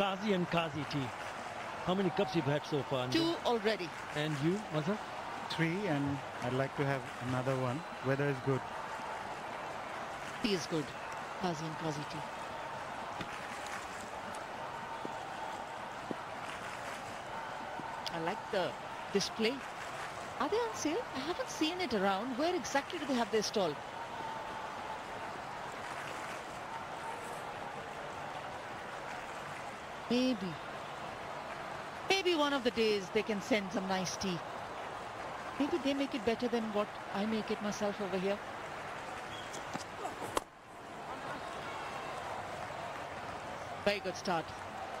Gazi and Kazi tea. How many cups you've had so far? Anju? 2 already. And you, Mazhar? 3, and I'd like to have another one. Weather is good. Tea is good. Gazi and Kazi tea. I like the display. Are they on sale? I haven't seen it around. Where exactly do they have their stall? Maybe one of the days they can send some nice tea. Maybe they make it better than what I make it myself over here. Very good start.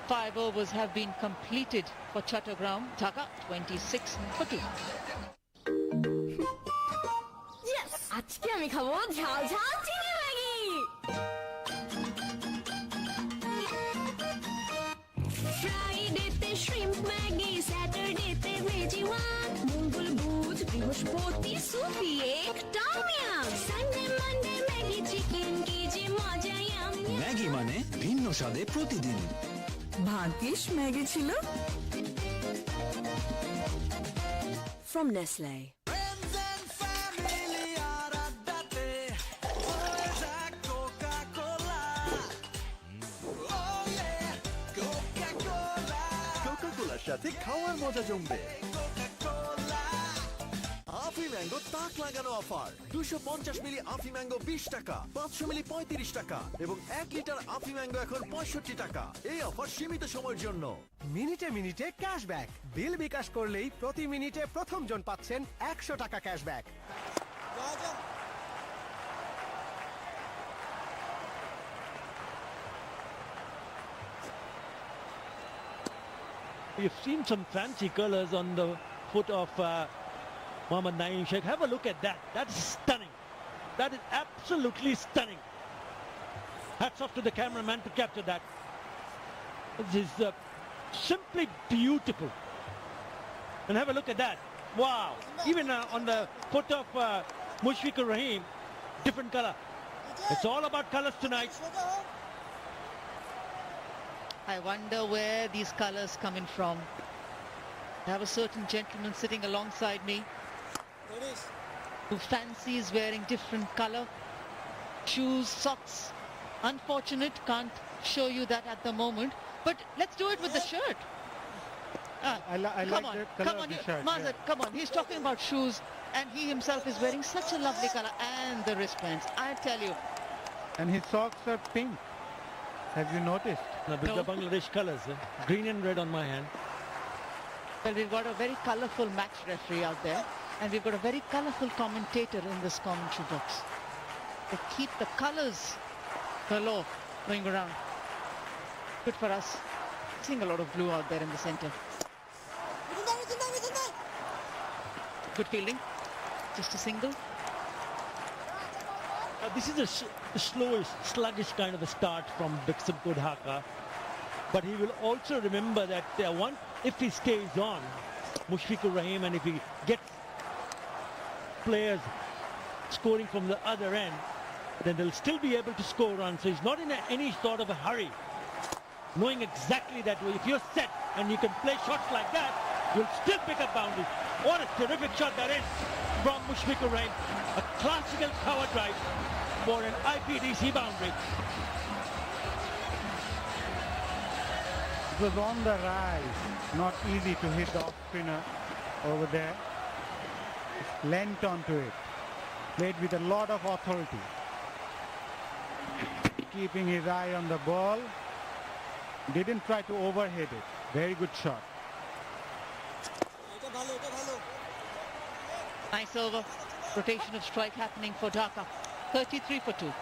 5 overs have been completed for Chattogram. Dhaka 26 for 2. Yes! আজকে আমি খাবো ঝাল ঝাল চিনি Maggi. ফ্রাইডেতে shrimp Maggi, স্যাটারডেতে veggie one, মঙ্গল বুধ বৃহস্পতি soupy egg tom yum, Sunday Monday Maggi chicken, কি যে মজা ইয়াম। ম্যাগি মানে ভিন্ন স্বাদে প্রতিদিন। ভাগ্যিস ম্যাগি ছিল from Nestle. কোকা-কোলার সাথে খাওয়ার মজা জমবে। আফি ম্যাঙ্গো তাক লাগানো অফার। 250 মিলি আফি ম্যাঙ্গো 20 টাকা, 500 মিলি 35 টাকা এবং 1 লিটার আফি ম্যাঙ্গো এখন 65 টাকা। এই অফার সীমিত সময়ের জন্য। মিনিটে মিনিটে ক্যাশব্যাক। বিল বিকাশ করলেই প্রতি মিনিটে প্রথম জন পাচ্ছেন 100 টাকা cashback. You've seen some fancy colors on the foot of Mohammad Naeem Sheikh. Have a look at that. That's stunning. That is absolutely stunning. Hats off to the cameraman to capture that. This is simply beautiful. And have a look at that. Wow. Even on the foot of Mushfiqur Rahim, different color. It's all about colors tonight. I wonder where these colors coming from. I have a certain gentleman sitting alongside me who fancies wearing different color shoes, socks. Unfortunate, can't show you that at the moment, but let's do it with the shirt. I Come like on, the color come on, of the shirt. Mazhar, come on. He's talking about shoes, and he himself is wearing such a lovely color, and the wristbands. I tell you, And his socks are pink. Have you noticed? Now, with the Bangladesh colors, green and red on my hand. well, we've got a very colorful match referee out there, and we've got a very colorful commentator in this commentary box. They keep the colors galore going around. Good for us. Seeing a lot of blue out there in the center. Good fielding. Just a single. This is a slowest, sluggish kind of a start from beximco Dhaka. But he will also remember that if he stays on, Mushfiqur Rahim, and if he gets players scoring from the other end, then they'll still be able to score runs. So he's not in any sort of a hurry. Knowing exactly that way, if you're set and you can play shots like that, you'll still pick up boundaries. What a terrific shot that is from Mushfiqur Rahim. A classical power drive for an IPDC boundary. It was on the rise. Not easy to hit the off spinner over there. Leant onto it. Played with a lot of authority. Keeping his eye on the ball. Didn't try to overhit it. Very good shot. Nice over. Rotation of strike happening for Dhaka. 33 for 2.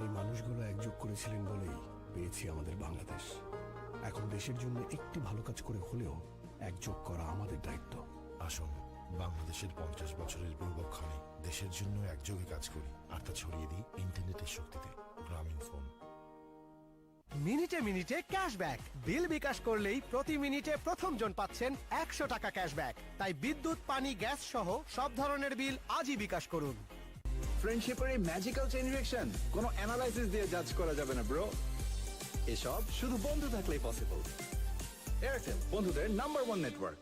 এই মানুষগুলো একযোগ করেছিলেন বলেই পেয়েছি আমাদের বাংলাদেশ। এখন দেশের জন্য একটি ভালো কাজ করে হলেও একযোগ করা আমাদের দায়িত্ব। আসুন বাংলাদেশের 50 বছরের গৌরবক্ষণে দেশের জন্য একযোগে কাজ করি আর তা ছড়িয়ে দিই ইন্টারনেটের শক্তিতে। গ্রামীণ ফোন। মিনিটে মিনিটে ক্যাশব্যাক। বিল বিকাশ করলেই প্রতি মিনিটে প্রথম জন পাচ্ছেন 100 টাকা ক্যাশব্যাক। তাই বিদ্যুৎ, পানি, গ্যাস সহ সব ধরনের বিল আজই বিকাশ করুন। ফ্রেন্ডশিপের এই ম্যাজিক্যাল চেইন রিঅ্যাকশন কোনো অ্যানালাইসিস দিয়ে জাজ করা যাবে না ব্রো। এসব শুধু বন্ধু থাকলেই পসিবল। এয়ারটেল, বন্ধুদের নাম্বার 1 নেটওয়ার্ক।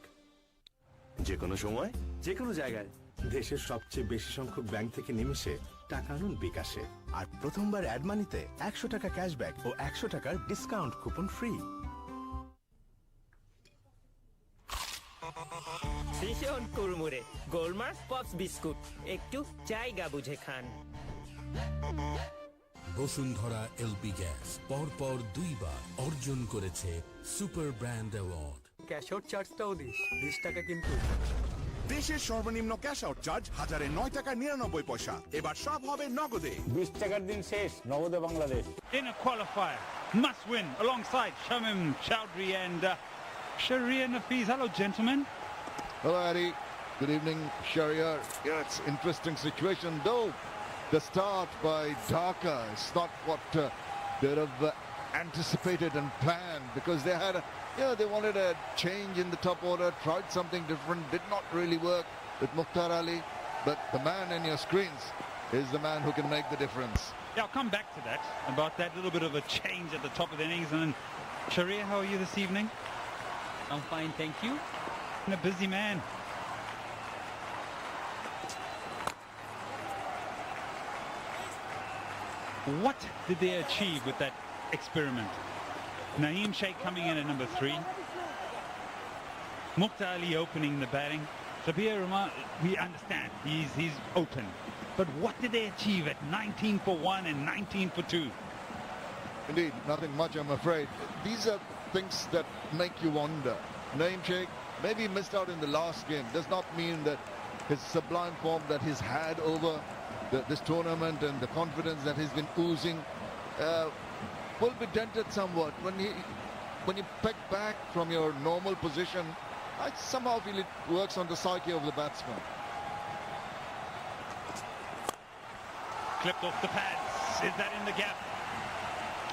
যে কোনো সময় যে কোনো জায়গায় দেশের সবচেয়ে বেশি সংখ্যক ব্যাংক থেকে নিমেষে টাকা আনুন বিকাশে। আর প্রথমবার অ্যাড মানিতে 100 টাকা ক্যাশব্যাক ও 100 টাকার ডিসকাউন্ট কুপন ফ্রি। ভীষণ কুড়মুড়ে গোলমার্ক পপস বিস্কুট, একটু জায়গা বুঝে খান। বসুন্ধরা এলপি গ্যাস পরপর 2 বার অর্জন করেছে super brand award. Cash out চার্জটাও দিস, 20 টাকা কিন্তু। দেশের সর্বনিম্ন ক্যাশ আউট চার্জ 1099 পয়সা। এবার সব হবে নগদে। 20 টাকার দিন শেষ, নগদে Bangladesh. In a qualifier, must win alongside Shamim Chowdhury and Sharia Nafiz. Hello, gentlemen. Hello, Eddie. Good evening, Sharia. Yeah, it's an interesting situation, though. The start by Dhaka is not what they'd have anticipated and planned, because they had, they wanted a change in the top order, tried something different, did not really work with Mukhtar Ali. But the man in your screens is the man who can make the difference. Yeah, I'll come back to that, about that little bit of a change at the top of the innings. And then, Sharia, how are you this evening? I'm fine, thank you. And a busy man. What did they achieve with that experiment? Naeem Sheikh coming in at number 3. Mukhtar Ali opening the batting. Sabir Rahman, we understand, he's open. But what did they achieve at 19 for 1 and 19 for 2? Indeed, nothing much, I'm afraid. These are things that make you wonder. Naeem Sheikh maybe missed out in the last game. Does not mean that his sublime form that he's had over this tournament and the confidence that he's been oozing will be dented somewhat when you peg back from your normal position. I somehow feel it works on the psyche of the batsman. Clipped off the pads. Is that in the gap?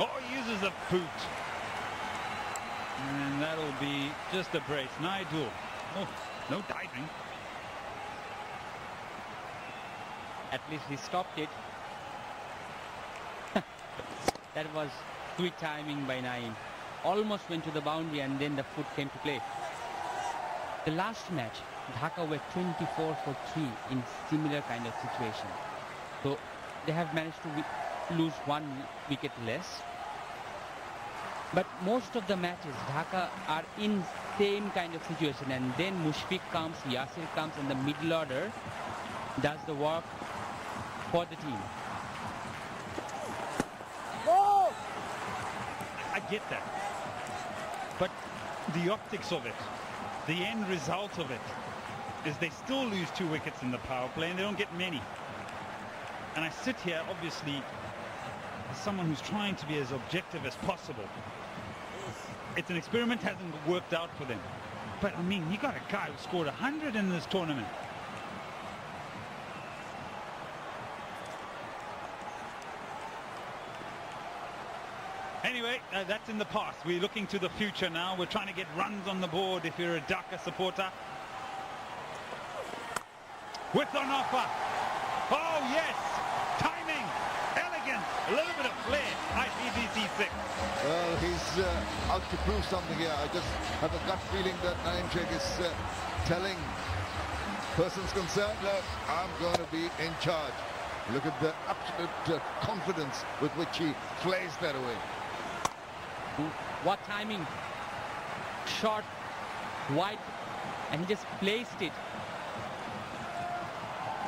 Oh, he uses a boot. And that'll be just a brace. Naidul. Oh, no diving. At least he stopped it. That was quick timing by Naeem. Almost went to the boundary and then the foot came to play. The last match, Dhaka were 24 for 3 in similar kind of situation. So they have managed to lose 1 wicket less. But most of the matches, Dhaka are in same kind of situation, and then Mushfiq comes, Yasir comes, and the middle order does the work for the team. I get that. But the optics of it, the end result of it, is they still lose 2 wickets in the power play and they don't get many. And I sit here, obviously, as someone who's trying to be as objective as possible. It's an experiment, hasn't worked out for them. But I mean, you got a guy who scored 100 in this tournament. Anyway, that's in the past. We're looking to the future now. We're trying to get runs on the board if you're a Dhaka supporter. With an offer. Oh, yes. Timing. Elegant. A little bit of flair. IPBC 6. Well, he's out to prove something here. I just have a gut feeling that Naeem Sheikh is telling persons concerned that I'm going to be in charge. Look at the absolute confidence with which he flays that away. What timing. Short, wide, and he just placed it.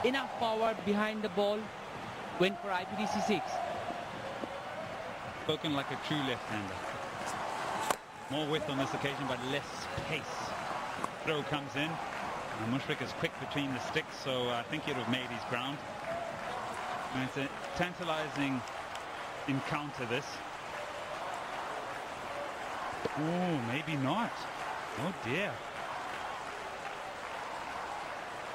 Enough power behind the ball. Went for IPDC 6. Spoken like a true left-hander. More width on this occasion, but less pace. Throw comes in. And Mushfiq is quick between the sticks, so I think he'd have made his ground. And it's a tantalizing encounter, this. Oh, maybe not. Oh, dear.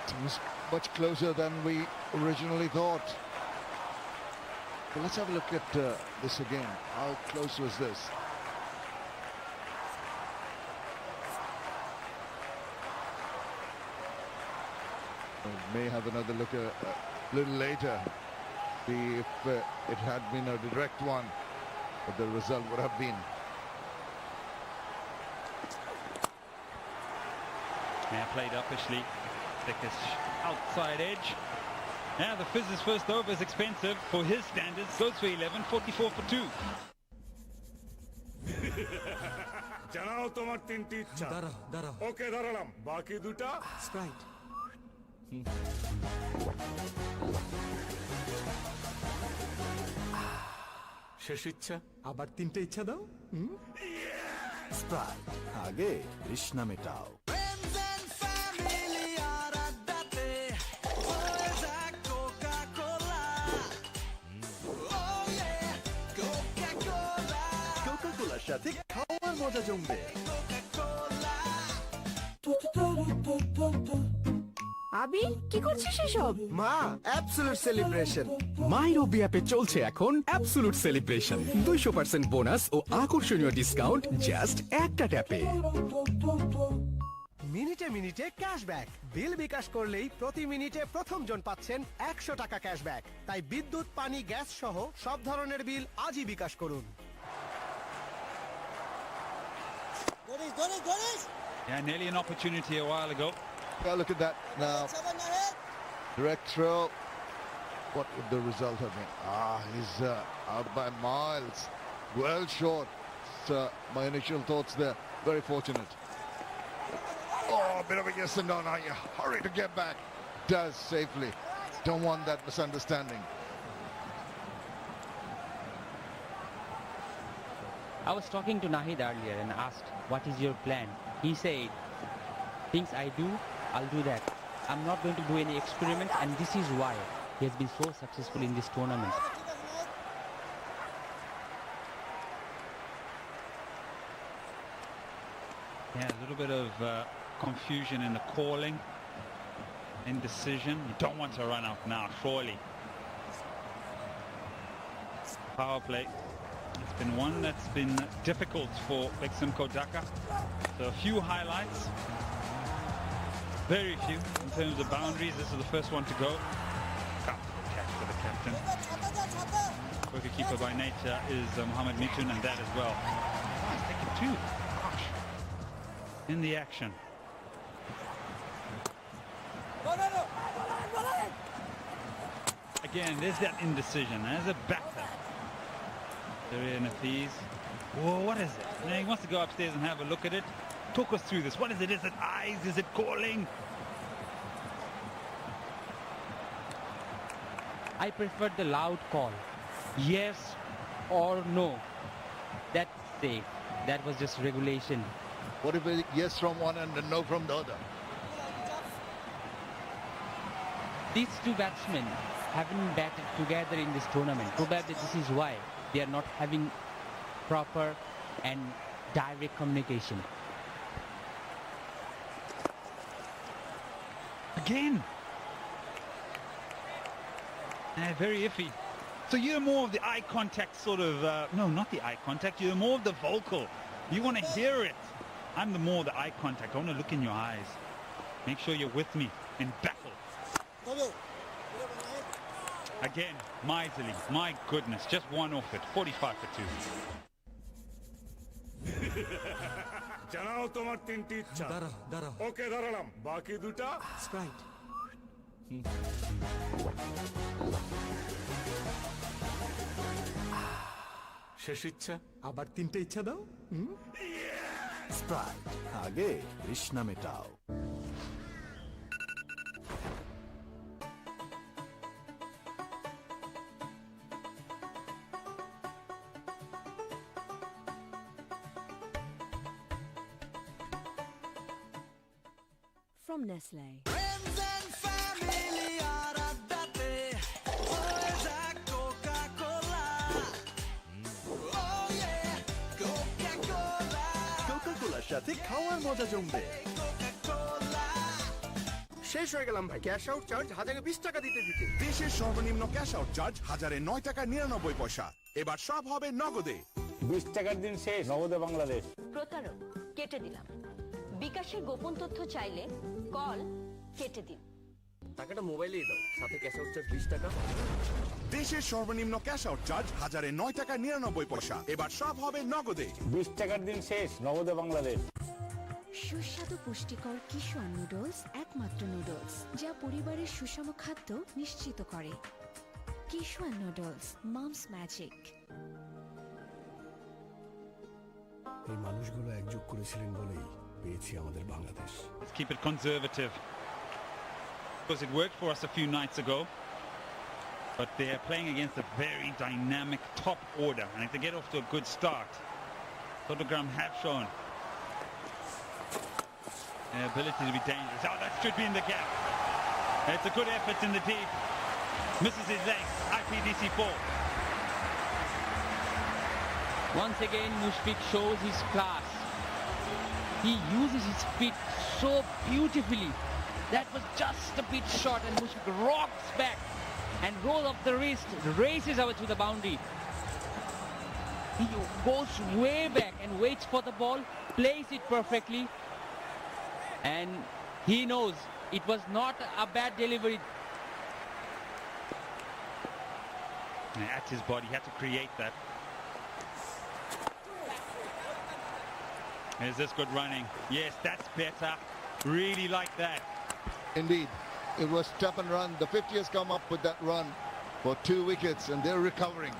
It was much closer than we originally thought. But let's have a look at this again. How close was this? We may have another look a little later. See if it had been a direct one, what the result would have been. Now played uppishly, thickest outside edge. Now the Fizz's first over is expensive for his standards. Goes for 11, 44 for 2. জানাও তোমার তিনটি ইচ্ছা দাঁড়াও ওকে দাঁড়ালাম বাকি দুটা Sprite শেষ ইচ্ছা আবার তিনটে ইচ্ছা দাও স্প্রাইট আগে তৃষ্ণা মেটাও। কোকা-কোলার সাথে খাওয়ার মজা জমবে। আবি কি করছিস এসব? মা অ্যাবসলিউট সেলিব্রেশন মাইরবি অ্যাপে চলছে এখন অ্যাবসলিউট সেলিব্রেশন 200% বোনাস ও আকর্ষণীয় ডিসকাউন্ট জাস্ট একটা ট্যাপে। মিনিটে মিনিটে ক্যাশব্যাক বিল বিকাশ করলেই প্রতি মিনিটে প্রথম জন পাচ্ছেন 100 টাকা ক্যাশব্যাক। তাই বিদ্যুৎ পানি গ্যাস সহ সব ধরনের বিল আজই বিকাশ করুন। Yeah, nearly an opportunity a while ago. Yeah, look at that now. Direct throw. What would the result have been? He's out by miles. Well short. So my initial thoughts there. Very fortunate. Oh, a bit of a yes and no. Now you hurry to get back. Does safely. Don't want that misunderstanding. I was talking to Nahid earlier and asked, what is your plan? He said, things I do, I'll do that. I'm not going to do any experiments, and this is why he has been so successful in this tournament. Yeah, a little bit of confusion in the calling, indecision. You don't want to run out now, surely. Power play. It's been one that's been difficult for beximco Dhaka. So a few highlights. Very few in terms of boundaries. This is the first one to go. Comfortable catch for the captain. Wicketkeeper by nature is Mohammad Mitun, and that as well. Oh, he's taken two. Gosh. In the action. Again, there's that indecision. As a batter, they're in a fees. Whoa, what is it? Now he wants to go upstairs and have a look at it. Talk us through this. What is it? Is it eyes? Is it calling? I prefer the loud call. Yes or no. That's safe. That was just regulation. What if it's yes from one and a no from the other? These two batsmen haven't batted together in this tournament. Probably this is why they are not having proper and direct communication. Again. Very iffy. So you're more of the eye contact sort of, no, not the eye contact, you're more of the vocal. You want to hear it. I'm the more the eye contact. I want to look in your eyes. Make sure you're with me in battle. Again, miserly. My goodness, just one off it. 45 for 2. জানাও তোমার তিনটি ইচ্ছা দাঁড়াও ওকে দাঁড়ালাম বাকি দুটা Sprite শেষ ইচ্ছা আবার তিনটে ইচ্ছা দাও স্প্রাইট আগে তৃষ্ণা মেটাও। From Nestle. কোকা-কোলার সাথে খাওয়ার মজা জমবে। শেষ হয়ে গেলাম ভাই ক্যাশ আউট চার্জ 1020 টাকা দিতে দিতে। দেশের সর্বনিম্ন ক্যাশ আউট চার্জ 1009 টাকা 99 পয়সা। এবার সব হবে নগদে। 20 টাকার দিন শেষ নগদে বাংলাদেশ। প্রতারক কেটে দিলাম। বিকাশের গোপন তথ্য চাইলে কল কেটে দিন। টাকাটা মোবাইলেই দাও, সাথে ক্যাশ আউট চার্জ 20 টাকা। দেশের সর্বনিম্ন ক্যাশ আউট চার্জ 1009 টাকা 99 পয়সা। এবার সব হবে নগদে। 20 টাকার দিন শেষ, নগদে বাংলাদেশ। সুস্বাদু পুষ্টিকর কিশোর নুডলস, একমাত্র নুডলস যা পরিবারের সুষম খাদ্য নিশ্চিত করে। কিশোর নুডলস, মমস ম্যাজিক। এই মানুষগুলো একযোগ করেছিলেন বলেই পেয়েছি আমাদের Bangladesh. Let's keep it conservative. Because it worked for us a few nights ago. But they are playing against a very dynamic top order. And if they get off to a good start, Chattogram have shown their ability to be dangerous. Oh, that should be in the gap. It's a good effort in the deep. Misses his leg. IPDC 4. Once again, Mushfiq shows his class. He uses his feet so beautifully. That was just a bit short, and Mushfiq rocks back and rolls off the wrist, races over to the boundary. He goes way back and waits for the ball, plays it perfectly, and he knows it was not a bad delivery. At his body, he had to create that. Is this good running? Yes, that's better. Really like that. Indeed, it was step and run. The 50 has come up with that run for 2 wickets and they're recovering.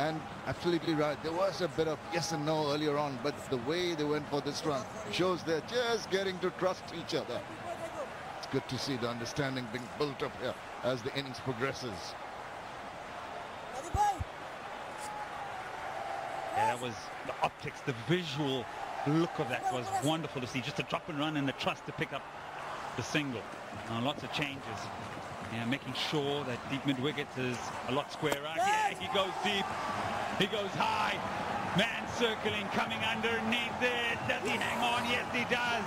And absolutely right, there was a bit of yes and no earlier on, but the way they went for this run shows they're just getting to trust each other. It's good to see the understanding being built up here as the innings progresses. Yeah, that was the optics, the visual look of that was wonderful to see. Just a drop and run and the trust to pick up the single. Lots of changes. Yeah, making sure that deep mid wicket is a lot squarer. Yeah, he goes deep. He goes high. Man circling, coming underneath it. Does he hang on? Yes, he does.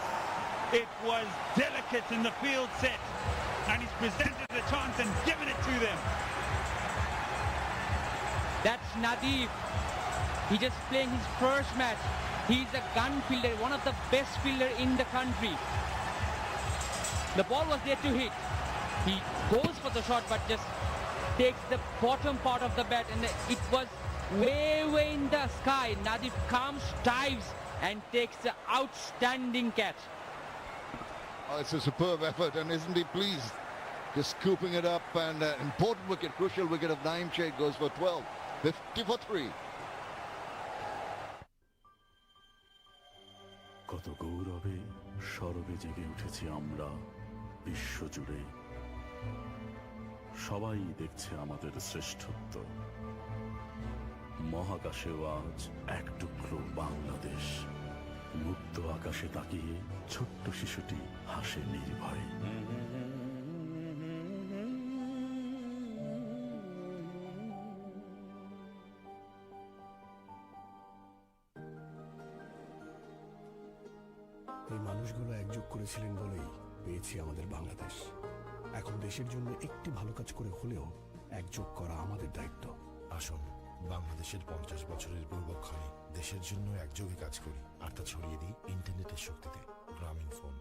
It was delicate in the field set. And he's presented the chance and given it to them. That's Nadeem. He's just playing his first match. He's a gun fielder, one of the best fielder in the country. The ball was there to hit. He goes for the shot but just takes the bottom part of the bat and it was way in the sky. Nadeem comes, dives and takes the outstanding catch. Oh, it's a superb effort and isn't he pleased? Just scooping it up and important wicket, crucial wicket of Naeem Sheikh goes for 12. 50 for 3. কত গৌরবে সরবে জেগে উঠেছি আমরা বিশ্বজুড়ে। সবাই দেখছে আমাদের শ্রেষ্ঠত্ব। মহাকাশেও আজ এক টুকরো বাংলাদেশ। মুক্ত আকাশে তাকিয়ে ছোট্ট শিশুটি হাসে নির্ভয়ে। এই মানুষগুলো একযোগ করেছিলেন বলেই পেয়েছি আমাদের বাংলাদেশ। এখন দেশের জন্য একটি ভালো কাজ করে হলেও একযোগ করা আমাদের দায়িত্ব। আসুন বাংলাদেশের 50 বছরের গৌরবক্ষণে দেশের জন্য একযোগে কাজ করি আর তা ছড়িয়ে দিই ইন্টারনেটের শক্তিতে। গ্রামীণ ফোন।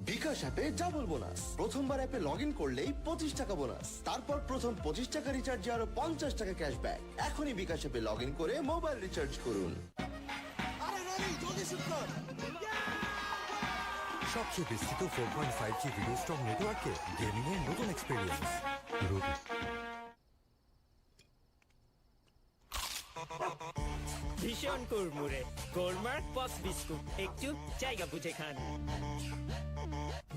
বিকাশ অ্যাপে ডাবল বোনাস। প্রথমবার অ্যাপে লগ ইন করলেই 25 টাকা বোনাস, তারপর প্রথম 25 টাকা রিচার্জে আরো 50 টাকা ক্যাশব্যাক। এখনই বিকাশ অ্যাপে লগ ইন করে মোবাইল রিচার্জ করুন। সবচেয়ে বিস্তৃত 4.5G ভিডিও স্ট্রং নেটওয়ার্কে গেমিং এর নতুন এক্সপেরিয়েন্স। রবি ভীষণ কুড়মুড়ে গোলমার্ক পপস বিস্কুট, একটু জায়গা বুঝে খান।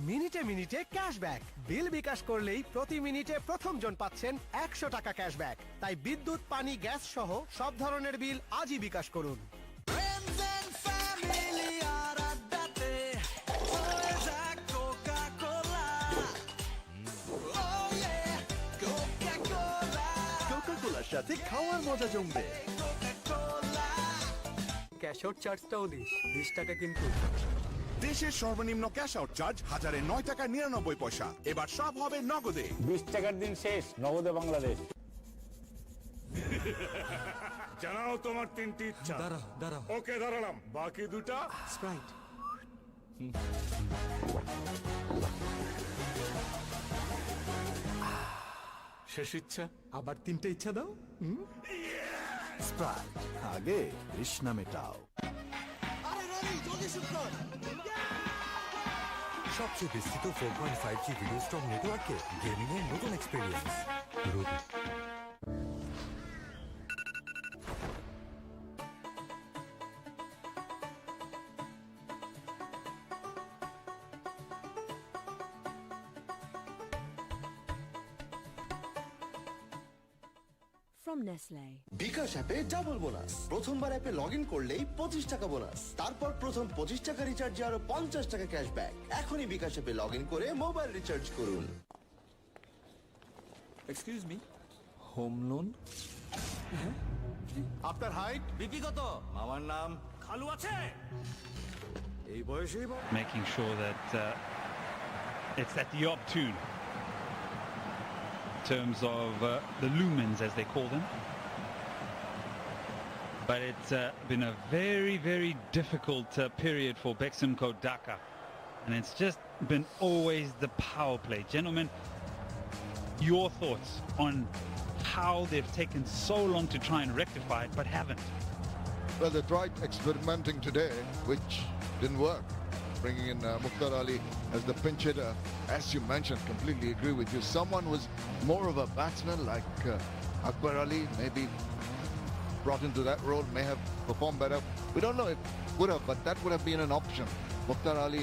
মিনিটে মিনিটে ক্যাশব্যাক। বিল বিকাশ করলেই প্রতি মিনিটে প্রথম জন পাচ্ছেন 100 টাকা ক্যাশব্যাক। তাই বিদ্যুৎ, পানি, গ্যাস সহ সব ধরনের বিল আজই বিকাশ করুন। কোকা-কোলার সাথে খাওয়ার মজা জমবে। ক্যাশ আউট চার্জটাও দিস, 20 টাকা কিন্তু। দেশের সর্বনিম্ন ক্যাশ আউট চার্জ 1009 টাকা 99 পয়সা। এবার সব হবে নগদে। 20 টাকার দিন শেষ, নগদে বাংলাদেশ। জানাও তোমার 3টি ইচ্ছা। দাঁড়া। ওকে দাঁড়ালাম, বাকি দুটা স্প্রাইট। শেষ ইচ্ছা আবার 3টে ইচ্ছা দাও স্প্রাইট আগে তৃষ্ণা মেটাও। সবচেয়ে বিস্তৃত 4.5G ভিডিও স্ট্রং নেটওয়ার্কে গেমিং এর নতুন এক্সপেরিয়েন্স রবি। From Nestle. বিকাশ অ্যাপে ডাবল বোনাস। প্রথমবার অ্যাপে লগ ইন করলেই 25 টাকা বোনাস। তারপর প্রথম 25 টাকা রিচার্জে আরো 50 টাকা ক্যাশব্যাক। এখনই বিকাশ অ্যাপে লগ ইন করে মোবাইল রিচার্জ করুন। Excuse me, home loan? আপনার হাইট? বিপি কত? আমার নাম খালু আছে? এই বয়সেই Making sure that it's at the opportune in terms of the lumens, as they call them. But it's been a very, very difficult period for Beximco Dhaka. And it's just been always the power play. Gentlemen, your thoughts on how they've taken so long to try and rectify it, but haven't? Well, they tried experimenting today, which didn't work. Bringing in Mukhtar Ali as the pinch hitter. As you mentioned, completely agree with you. Someone was more of a batsman like Akbar Ali, maybe brought into that role, may have performed better. We don't know if would have, but that would have been an option. Mukhtar Ali,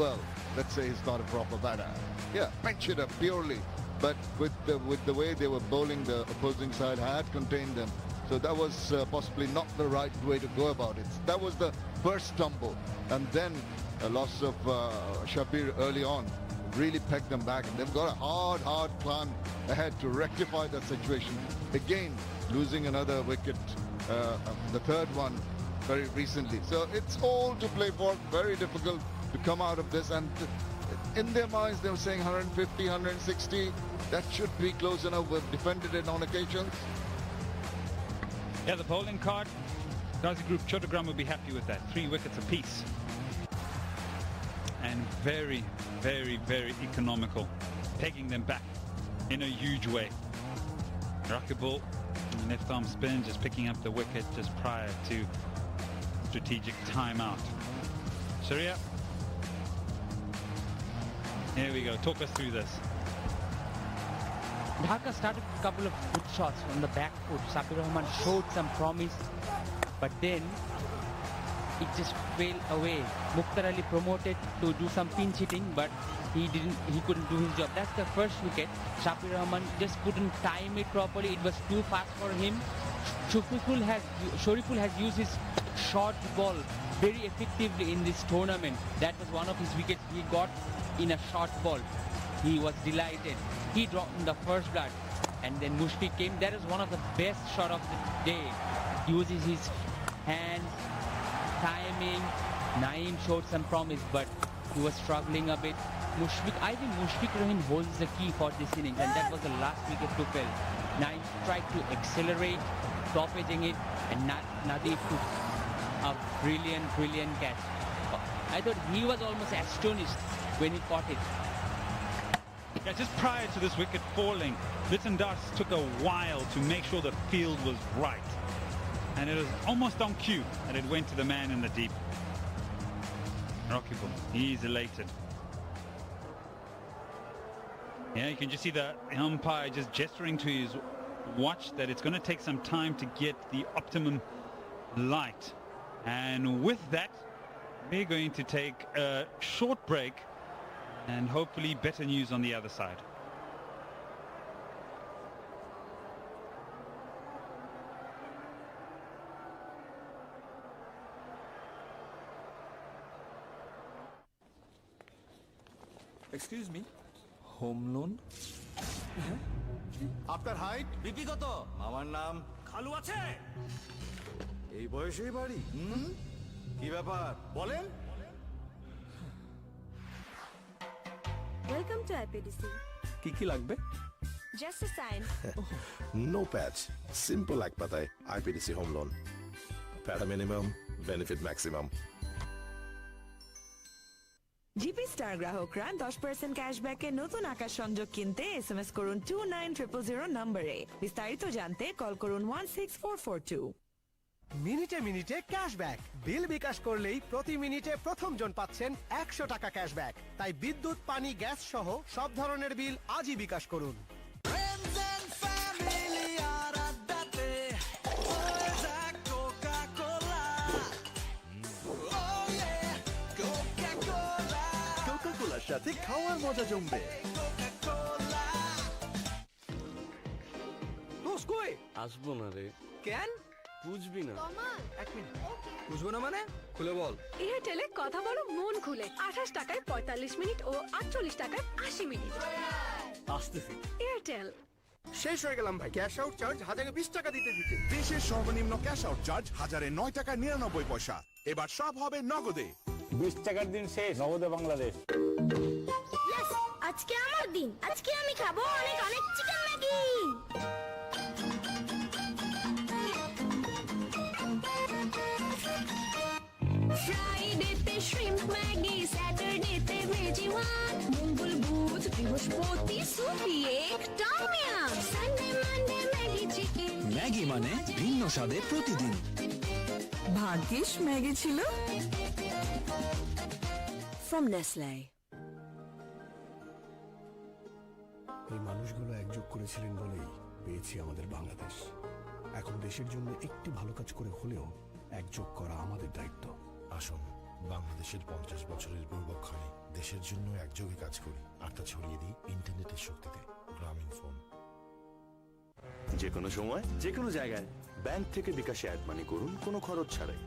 well, let's say he's not a proper batter. Yeah, pinch hitter purely. But with the way they were bowling, the opposing side had contained them. So that was possibly not the right way to go about it. That was the first stumble. And then a loss of Shabir early on really pegged them back. And they've got a hard climb ahead to rectify that situation. Again, losing another wicket, the third one very recently. So it's all to play for. Very difficult to come out of this. And in their minds, they were saying 150, 160. That should be close enough. We've defended it on occasions. Yeah, the bowling card, Gazi Group, Chattogram will be happy with that. 3 wickets apiece. And very, very, very economical, pegging them back in a huge way. Rakibul, left arm spin, just picking up the wicket just prior to strategic timeout. Sharia, here we go. Talk us through this. Dhaka started a couple of good shots from the back foot. Sabir Rahman showed some promise, but then it just fell away. Mukhtar Ali promoted to do some pinch hitting, but he couldn't do his job. That's the first wicket. Sabir Rahman just couldn't time it properly. It was too fast for him. Shoriful has used his short ball very effectively in this tournament. That was one of his wickets he got in a short ball. He was delighted. He dropped in the first blood, and then Mushfiq came. That is one of the best shot of the day. Uses his hands, timing. Naeem showed some promise, but he was struggling a bit. I think Mushfiq Rahim holds the key for this innings, and that was the last wicket to fell. Naeem tried to accelerate, stoppaging it, and Nadeem took a brilliant catch. I thought he was almost astonished when he caught it. Yeah, just prior to this wicket falling, Litton Das took a while to make sure the field was right. And it was almost on cue that it went to the man in the deep. Rakibul, he's elated. Yeah, you can just see the umpire just gesturing to his watch that it's going to take some time to get the optimum light. And with that, we're going to take a short break and hopefully better news on the other side. Excuse me, home loan? আপনার height? BP কত? আমার নাম খালু আছে? এই বয়সেই বাড়ি? কি ব্যাপার বলেন? Welcome to IPDC. কি লাগবে? Just a sign. No patch. Simple like patay. IPDC home loan. Para minimum, benefit maximum. GP star গ্রাহকরা 10% ক্যাশব্যাকের নতুন আকাশ সংযোগ কিনতে এসএমএস করুন 29000 নম্বরে। বিস্তারিত জানতে কল করুন 16442। মিনিটে মিনিটে ক্যাশব্যাক। বিল বিকাশ করলেই প্রতি মিনিটে প্রথম জন পাচ্ছেন 100 টাকা ক্যাশব্যাক। তাই বিদ্যুৎ, পানি, গ্যাস সহ সব ধরনের বিল আজই বিকাশ করুন। কোকা-কোলার সাথে খাওয়ার মজা জমবে। আসবো না রে। কেন বুঝবি না। এক মিনিট বুঝবো না মানে খুলে বল। এয়ারটেলে কথা বলো মন খুলে 28 টাকায় 45 মিনিট ও 48 টাকায় 80 মিনিট। আসতেছি। এয়ারটেল। শেষ হয়ে গেলাম ভাই। ক্যাশ আউট চার্জ 1020 টাকা দিতে দিতে। দেশের সর্বনিম্ন ক্যাশ আউট চার্জ 1009 টাকা 99 পয়সা। এবার সব হবে নগদে। 20 টাকার দিন শেষ। নগদে বাংলাদেশ। আজকে আমার দিন। আজকে আমি খাবো অনেক অনেক চিকেন ম্যাগি। ফ্রাইডেতে শ্রিম্প ম্যাগি, স্যাটারডেতে ভেজি ওয়ান, মঙ্গল বুধ বৃহস্পতি soupy egg tom yum, Sunday Monday Maggi chicken. Maggi মানে ভিন্ন স্বাদে প্রতিদিন। ভাগ্যিস ম্যাগি ছিল। From Nestle. এই মানুষগুলো একযোগ করেছিলেন বলেই পেয়েছি আমাদের বাংলাদেশ। এখন দেশের জন্য একটি ভালো কাজ করে হলেও একযোগ করা আমাদের দায়িত্ব। আসুন বাংলাদেশের 50 বছরের গৌরবক্ষণে দেশের জন্য একযোগে কাজ করি আর তা ছড়িয়ে দিই ইন্টারনেটের শক্তিতে। গ্রামীণ ফোন। যে কোনো সময় যে কোনো জায়গায় ব্যাংক থেকে বিকাশে অ্যাড মানি করুন কোনো খরচ ছাড়াই।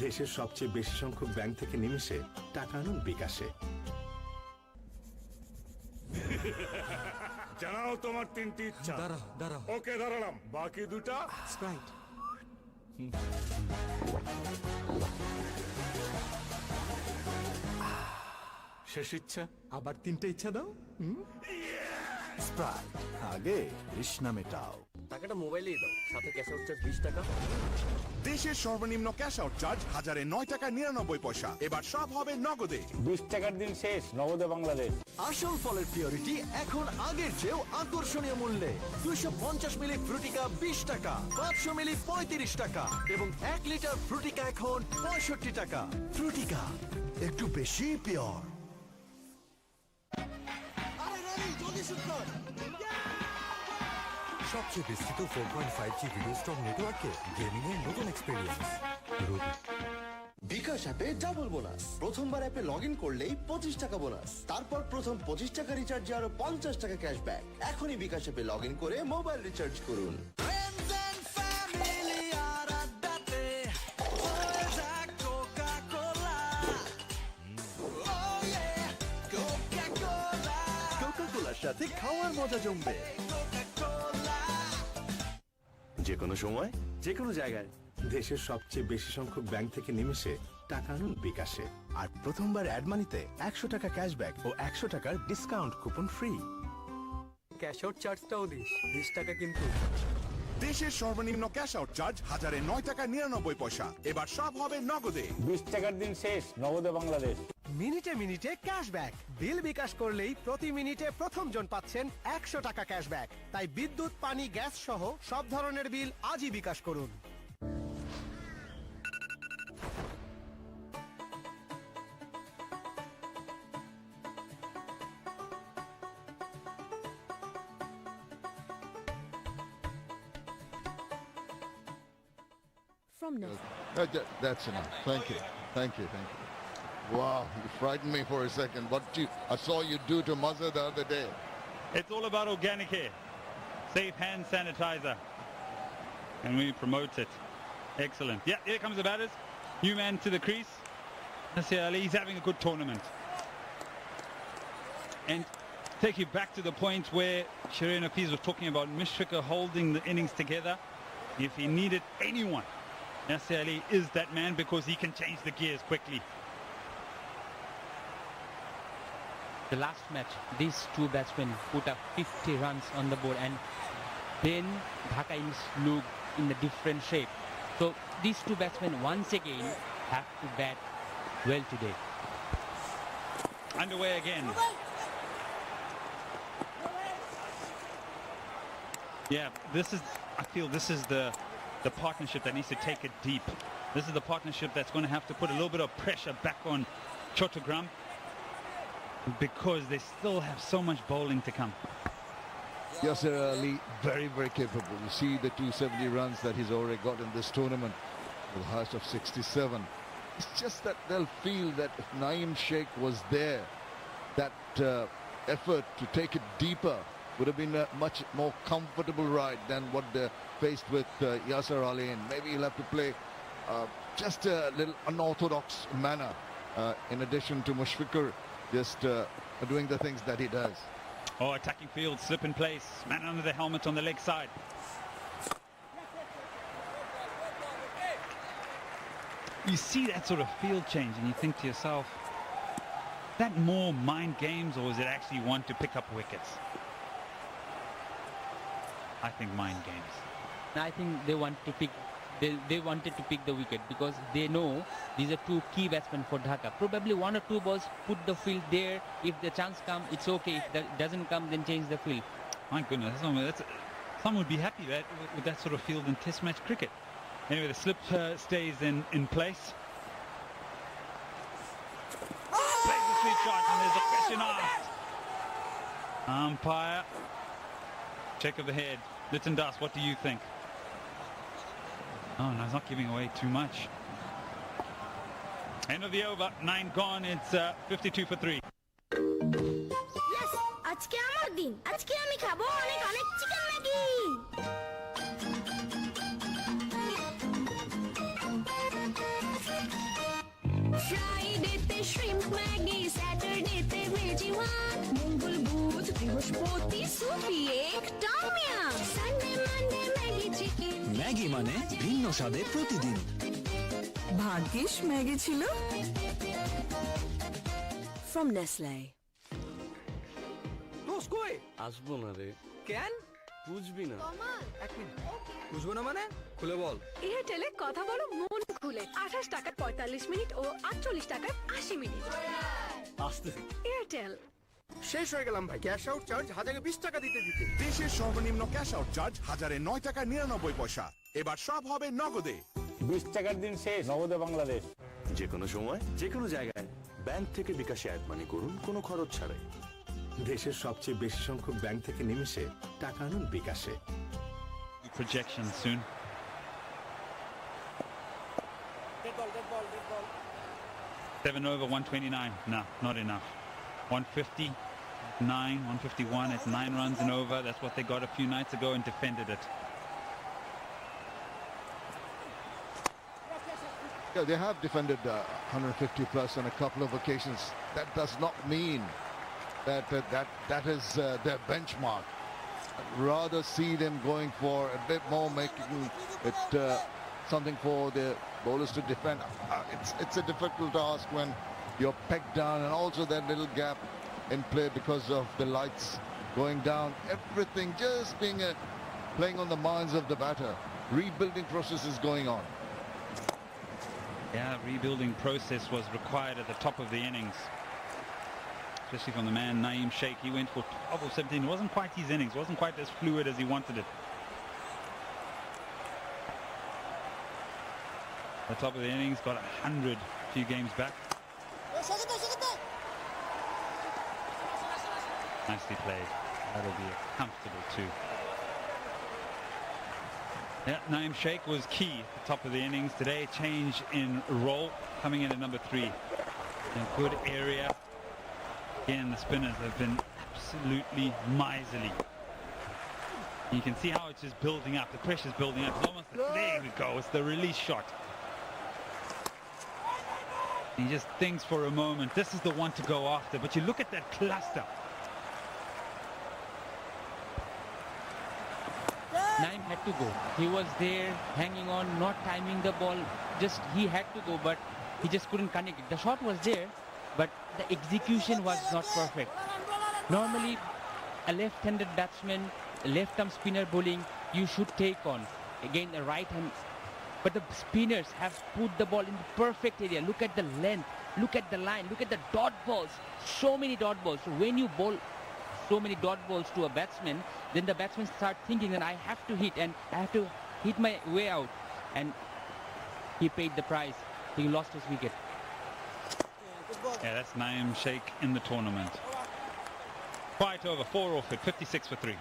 দেশের সবচেয়ে বেশি সংখ্যক ব্যাংক থেকে নিমিশে টাকা আনুন বিকাশে। জানাও তোমার 3টি ইচ্ছা। দাঁড়াও। ওকে দাঁড়ালাম, বাকি দুটা স্প্রাইট। শেষ ইচ্ছা। আবার 3টে ইচ্ছা দাও। স্প্রাইট, আগে তৃষ্ণা মেটাও। টাকাটা মোবাইলেই দাও, সাথে ক্যাশ আউট চার্জ 20 টাকা। দেশের সর্বনিম্ন ক্যাশ আউট চার্জ 1009 টাকা 99 পয়সা। এবার সব হবে নগদে। 20 টাকার দিন শেষ। নগদে বাংলাদেশ। আসল ফলের পিওরিটি এখন আগের চেয়েও আকর্ষণীয় মূল্যে। 250 মিলি ফ্রুটিকা 20 টাকা, 500 মিলি 35 টাকা এবং 1 লিটার ফ্রুটিকা এখন 65 টাকা। ফ্রুটিকা একটু বেশি পিওর। সবচেয়ে বিস্তৃত 4.5G ভিডিও স্ট্রং নেটওয়ার্কে গেমিং এর নতুন এক্সপেরিয়েন্স। বিকাশ অ্যাপে ডাবল বোনাস। প্রথমবার অ্যাপে লগ ইন করলেই 25 টাকা বোনাস। তারপর প্রথম 25 টাকা রিচার্জে আরো 50 টাকা ক্যাশব্যাক। এখনই বিকাশ অ্যাপে লগ ইন করে মোবাইল রিচার্জ করুন। কোকা-কোলার সাথে খাওয়ার মজা জমবে। যে কোনো সময় যে কোনো জায়গায় দেশের সবচেয়ে বেশি সংখ্যক ব্যাংক থেকে নিমিশে টাকা আনুন বিকাশে। আর প্রথমবার অ্যাড মানিতে 100 টাকা ক্যাশব্যাক ও 100 টাকার discount coupon free. Cash out চার্জটাও দিস 20 টাকা কিন্তু। দেশের সর্বনিম্ন ক্যাশ আউট চার্জ 1009 টাকা 99 পয়সা। এবার সব হবে নগদে। 20 টাকার দিন শেষ। নগদে বাংলাদেশ। মিনিটে মিনিটে ক্যাশব্যাক। বিল বিকাশ করলেই প্রতি মিনিটে প্রথম জন পাচ্ছেন 100 টাকা ক্যাশব্যাক। তাই বিদ্যুৎ, পানি, গ্যাস সহ সব ধরনের বিল আজই বিকাশ করুন। From Nestle. That's enough. Thank you. Thank you. Wow, you frightened me for a second. I saw you do to Mazza the other day. It's all about organic hair. Safe hand sanitizer. And we promote it. Excellent. Yeah, here comes the batters. New man to the crease. Nasir Ali, he's having a good tournament. And take you back to the point where Shireen Hafiz was talking about Mishfiqa holding the innings together. If he needed anyone, Nasir Ali is that man because he can change the gears quickly. The last match, these two batsmen put up 50 runs on the board, and then Dhaka innings look in a different shape. So these two batsmen once again have to bat well today. underway again. Yeah, I feel this is the partnership that needs to take it deep. This is the partnership that's going to have to put a little bit of pressure back on Chattogram, because they still have so much bowling to come. Yasir Ali, very, very capable. You see the 270 runs that he's already got in this tournament, with a highest of 67. It's just that they'll feel that if Naeem Sheikh was there, that effort to take it deeper would have been a much more comfortable ride than what they're faced with Yasir Ali. And maybe he'll have to play just a little unorthodox manner, in addition to Mushfiqur just doing the things that he does. Oh, attacking field, slip in place, man under the helmet on the leg side. You see that sort of field change and you think to yourself, is that more mind games, or is it actually want to pick up wickets? I think mind games. I think they want to pick. They wanted to pick the wicket because they know these are two key batsmen for Dhaka. Probably one or two balls, put the field there. If the chance comes, it's okay. If that doesn't come, then change the field. My goodness, someone would be happy with that sort of field in Test match cricket. Anyway, the slip stays in place. Plays the sweet shot, and there's a question asked. Umpire, check of the head. Liton Das, what do you think? Oh, no, he's not giving away too much. End of the over, 9 gone. It's 52 for 3. Yes, আজকে আমার দিন। আজকে আমি খাবো অনেক অনেক chicken Maggi. ফ্রাইডেতে shrimp Maggi, স্যাটারডেতে ভেজি ওয়ান, মঙ্গল বুধ বৃহস্পতি soupy egg tom yum, Sunday Monday Maggi chicken. Maggi মানে ভিন্ন স্বাদে প্রতিদিন। ভাগ্যিস ম্যাগি ছিল। From Nestle. দোস্ত কই? আসবো না রে। কেন? বুঝবি না। এক মিনিট। বুঝবো না মানে? খুলে বল। এয়ারটেলে কথা বলো মন খুলে। 28 টাকায় 45 মিনিট ও 48 টাকায় 80 মিনিট। আসতেছি। এয়ারটেল। শেষ হয়ে গেলাম ভাই। ক্যাশ আউট চার্জ 1020 টাকা দিতে। দেশের সর্বনিম্ন ক্যাশ আউট চার্জ 1009 টাকা 99 পয়সা। এবার সব হবে নগদে। 20 টাকার দিন শেষ, নগদে বাংলাদেশ। যে কোনো সময় যে কোনো জায়গায় ব্যাংক থেকে বিকাশে অ্যাড মানি করুন কোনো খরচ ছাড়াই। দেশের সবচেয়ে বেশি সংখ্যক ব্যাংক থেকে নিমেষে টাকা আনুন বিকাশে। Projection soon. 7 over 129. No, not enough. 159, 151. It's 9 runs and over. That's what they got a few nights ago and defended it. Yeah, they have defended 150 plus on a couple of occasions. That does not mean that is their benchmark. I'd rather see them going for a bit more, making it something for the bowlers to defend. It's a difficult task when you're pegged down, and also that little gap in play because of the lights going down. Everything just being playing on the minds of the batter. Rebuilding process is going on. Yeah, rebuilding process was required at the top of the innings. Especially from the man, Naeem Sheikh. He went for 12 of 17. It wasn't quite his innings. It wasn't quite as fluid as he wanted it. The top of the innings, got 100 a few games back. Nicely played. That'll be a comfortable 2. Yeah, Naeem Sheikh was key at the top of the innings today. Change in role, coming in at number 3. In a good area. Again, the spinners have been absolutely miserly. You can see how it's just building up. The pressure's building up. It's almost there we go. It's the release shot. He just thinks for a moment, this is the one to go after. But you look at that cluster. Naeem had to go. He was there, hanging on, not timing the ball. Just he had to go, but he just couldn't connect it. The shot was there, but the execution was not perfect. Normally, a left-handed batsman, a left-arm spinner bowling, you should take on. Again, a right-hand But the spinners have put the ball in the perfect area. Look at the length, look at the line, look at the dot balls. So many dot balls. So when you bowl so many dot balls to a batsman, then the batsmen start thinking that I have to hit and I have to hit my way out. And he paid the price. He lost his wicket. Yeah, that's Naeem Sheikh in the tournament. Quiet over, 4 off it, 56 for 3.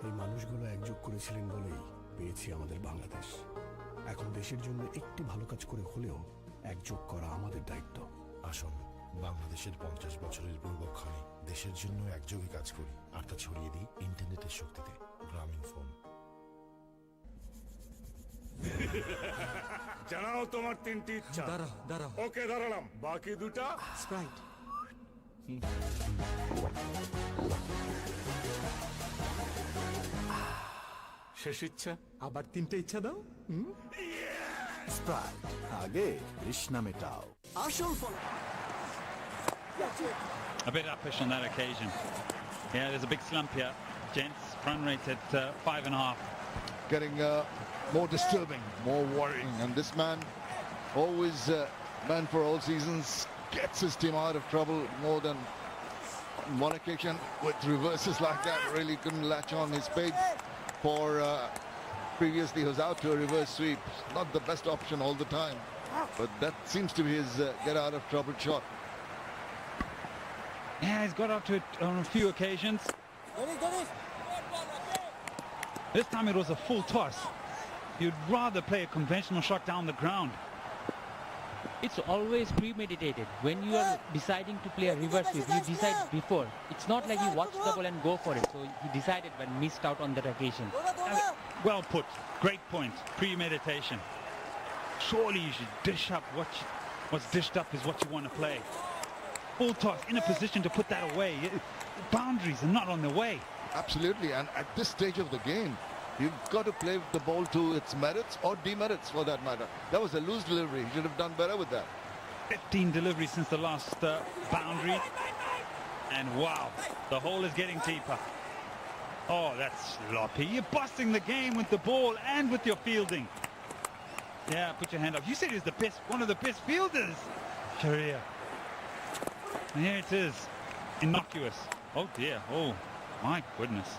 এই মানুষগুলো একযোগ করেছিলেন বলেই পেয়েছি আমাদের বাংলাদেশ। এখন দেশের জন্য একটি ভালো কাজ করে হলেও একযোগ করা আমাদের দায়িত্ব। আসুন বাংলাদেশের 50 বছরের গৌরবক্ষণে দেশের জন্য একযোগে কাজ করি আর তা ছড়িয়ে দিই ইন্টারনেটের শক্তিতে। গ্রামীণ ফোন। জানাও তোমার তিনটি ইচ্ছা। দাঁড়াও। ওকে দাঁড়ালাম, বাকি দুটা স্প্রাইট। শেষ ইচ্ছা। আবার তিনটে ইচ্ছা দাও। স্প্রাইট, আগে তৃষ্ণা মেটাও। আসল ফল। A bit uppish on that occasion. Yeah, there's a big slump here. Gents, run rate at 5.5. Getting more disturbing, more worrying. And this man, always man for all seasons, gets his team out of trouble more than on one occasion with reverses like that. Really couldn't latch on. His paid for previously was out to a reverse sweep. Not the best option all the time, but that seems to be his get out of trouble shot. Yeah, he's got up to it on a few occasions. This time it was a full toss. You'd rather play a conventional shot down the ground. It's always premeditated. When you are deciding to play a reverse sweep, you decide before. It's not like you watch the ball and go for it. So he decided but missed out on that occasion. Well put. Great point. Premeditation. Surely you should dish up what's dished up is what you want to play. Full toss, in a position to put that away. Boundaries are not on the way. Absolutely, and at this stage of the game, you've got to play the ball to its merits or demerits for that matter. That was a loose delivery. He should have done better with that. 15 deliveries since the last boundary. And wow, the hole is getting deeper. Oh, that's sloppy. You're busting the game with the ball and with your fielding. Yeah, put your hand up. You said he was one of the best fielders. Sharia. And here it is. Innocuous. Oh dear. Oh, my goodness.